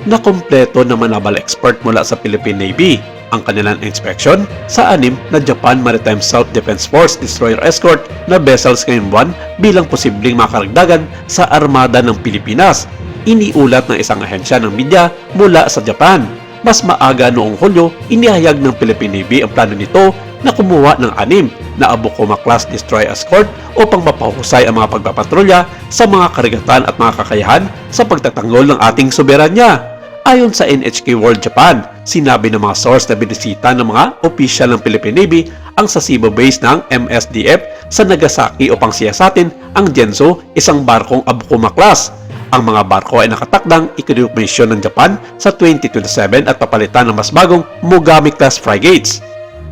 na kumpleto na naval expert mula sa Philippine Navy ang kanilang inspection sa 6 na Japan Maritime Self-Defense Force destroyer escort na vessels ngayong buwan bilang posibleng makaragdagan sa armada ng Pilipinas. Iniulat ng isang ahensya ng media mula sa Japan. Mas maaga noong Hulyo, inihayag ng Philippine Navy ang plano nito na kumuha ng 6 na Abukuma-class destroyer escort upang mapahusay ang mga pagpapatrolya sa mga karagatan at mga kakayahan sa pagtatanggol ng ating soberanya. Ayon sa NHK World Japan, sinabi ng mga source na binisita ng mga opisyal ng Philippine Navy ang Sasebo base ng MSDF sa Nagasaki upang siyasatin ang Genso, isang barkong Abukuma-class. Ang mga barko ay nakatakdang ikinomisyon ng Japan sa 2027 at papalitan ng mas bagong Mogami-class frigates.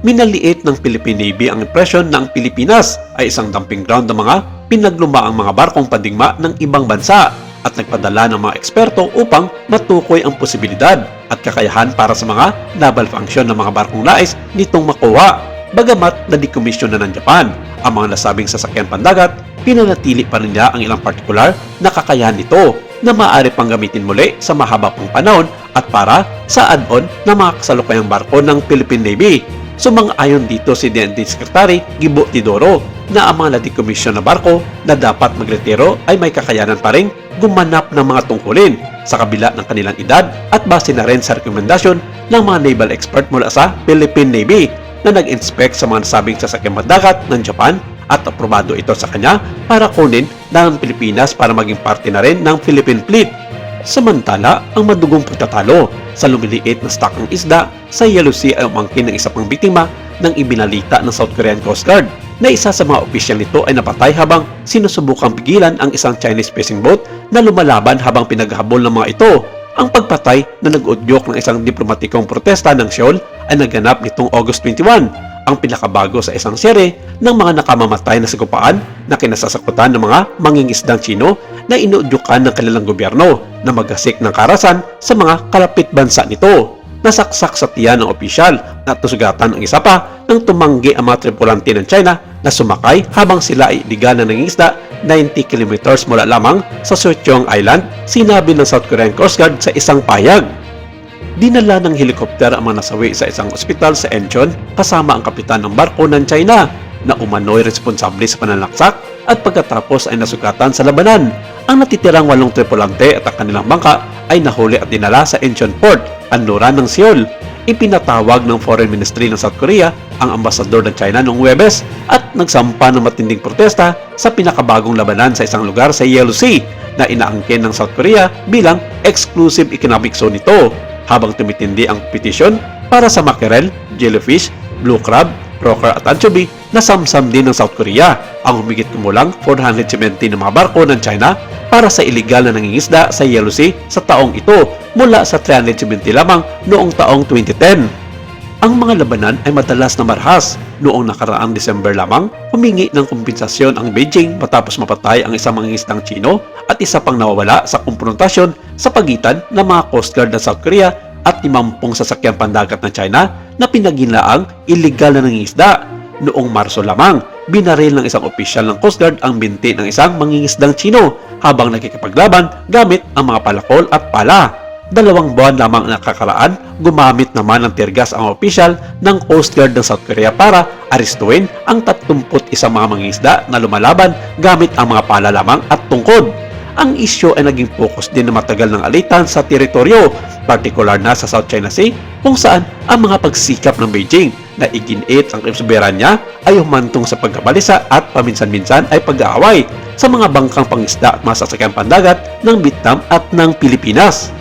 Minaliit ng Philippine Navy ang impresyon na ang Pilipinas ay isang dumping ground ng mga pinaglumaang mga barkong pandigma ng ibang bansa at nagpadala ng mga eksperto upang matukoy ang posibilidad at kakayahan para sa mga naval function ng mga barkong nais nitong makuha. Bagamat na-decommission na ng Japan ang mga nasabing sasakyan pandagat, pinanatili pa rin niya ang ilang partikular na kakayahan nito na maaari pang gamitin muli sa mahaba pang panahon at para sa add-on na mga kasalukuyang barko ng Philippine Navy. Sumang-ayon dito si DND Secretary Gibo Tidoro na ang mga na-decommission na barko na dapat magretiro ay may kakayanan pa rin gumanap ng mga tungkulin sa kabila ng kanilang edad at base na rin sa rekomendasyon ng mga naval expert mula sa Philippine Navy na nag-inspect sa mga nasabing sasakyang pandagat ng Japan at aprobado ito sa kanya para kunin ng Pilipinas para maging parte na rin ng Philippine Fleet. Samantala, ang madugong pagtatalo sa lumiliit na stock ng isda sa Yellow Sea ay umangkin ng isa pang biktima ng ibinalita ng South Korean Coast Guard na isa sa mga opisyal nito ay napatay habang sinusubukang pigilan ang isang Chinese fishing boat na lumalaban habang pinaghahabol ng mga ito. Ang pagpatay na nag-udyok ng isang diplomatikong protesta ng Seoul ay naganap nitong August 21, ang pinakabago sa isang sere ng mga nakamamatay na sagupaan na kinasasakutan ng mga mangingisdang Chino na inuudyukan ng kanilang gobyerno na magasik ng karasan sa mga kalapit bansa nito. Nasaksak sa tiyan ng opisyal at tusugatan ang isa pa nang tumanggi ang mga tripulante ng China na sumakay habang sila ay iligal na nangingisda 90 kilometers mula lamang sa Sochong Island, sinabi ng South Korean Coast Guard sa isang pahayag. Dinala ng helikopter ang mga nasawi sa isang ospital sa Encheon kasama ang kapitan ng barko ng China na umano'y responsable sa pananaksak at pagkatapos ay nasugatan sa labanan. Ang natitirang 8 tripulante at ang kanilang bangka ay nahuli at dinala sa Incheon Port, anluran ng Seoul. Ipinatawag ng Foreign Ministry ng South Korea ang ambasador ng China noong Huwebes at nagsampa ng matinding protesta sa pinakabagong labanan sa isang lugar sa Yellow Sea na inaangkin ng South Korea bilang exclusive economic zone nito, habang tumitindi ang petisyon para sa mackerel, jellyfish, blue crab, rocker at anchovy na samsam din ng South Korea ang humigit kumulang 470 na mga barko ng China para sa iligal na nangingisda sa Yellow Sea sa taong ito mula sa 370 lamang noong taong 2010. Ang mga labanan ay madalas na marahas. Noong nakaraang December lamang, humingi ng kompensasyon ang Beijing matapos mapatay ang isang mangingisdang Chino at isa pang nawawala sa komprontasyon sa pagitan ng mga Coast Guard ng South Korea at 50 sasakyang pandagat ng China na pinaginlaang iligal na nangingisda. Noong Marso lamang, binaril ng isang opisyal ng Coast Guard ang binti ng isang mangingisdang Chino habang nakikipaglaban gamit ang mga palakol at pala. 2 buwan lamang nakakaraan, gumamit naman ng teargas ang opisyal ng Coast Guard ng South Korea para arestuin ang 31 mga mangingisda na lumalaban gamit ang mga pala lamang at tungkod. Ang isyu ay naging focus din ng matagal ng alitan sa teritoryo, partikular na sa South China Sea kung saan ang mga pagsikap ng Beijing na iginiit ang soberanya ay humantong sa pagkabalisa at paminsan-minsan ay pag-aaway sa mga bangkang pangisda at mga sasakyang pandagat ng Vietnam at ng Pilipinas.